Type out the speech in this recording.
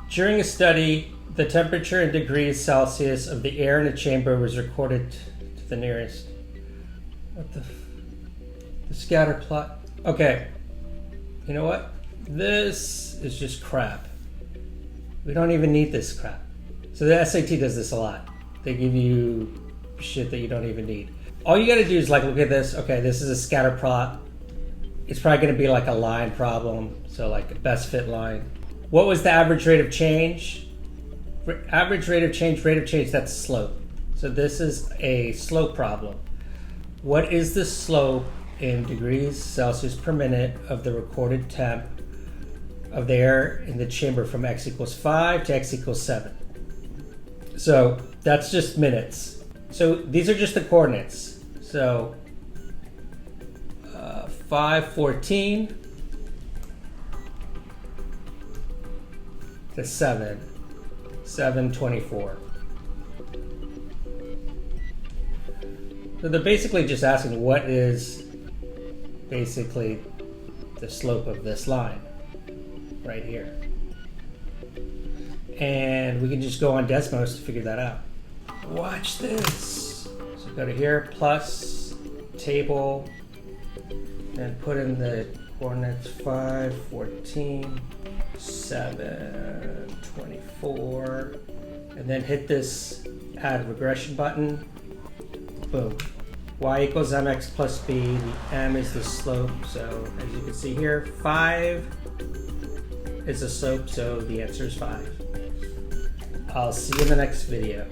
During a study, the temperature in degrees Celsius of the air in a chamber was recorded to the nearest. What the scatter plot? Okay. You know what? This is just crap. We don't even need this crap. So the SAT does this a lot. They give you shit that you don't even need. All you gotta do is like, look at this. Okay, this is a scatter plot. It's probably gonna be like a line problem. So like a best fit line. What was the average rate of change? Average rate of change, that's slope. So this is a slope problem. What is the slope in degrees Celsius per minute of the recorded temp of the air in the chamber from x equals 5 to x equals 7? So that's just minutes. So these are just the coordinates. So 5:14 to 7:24. So they're basically just asking what is basically the slope of this line right here. And we can just go on Desmos to figure that out. Watch this. So go to here, plus, table, and put in the coordinates 5:14, 7:24, and then hit this add regression button. Boom. Y equals mx plus b. The m is the slope. So as you can see here, 5 is the slope, so the answer is 5. I'll see you in the next video.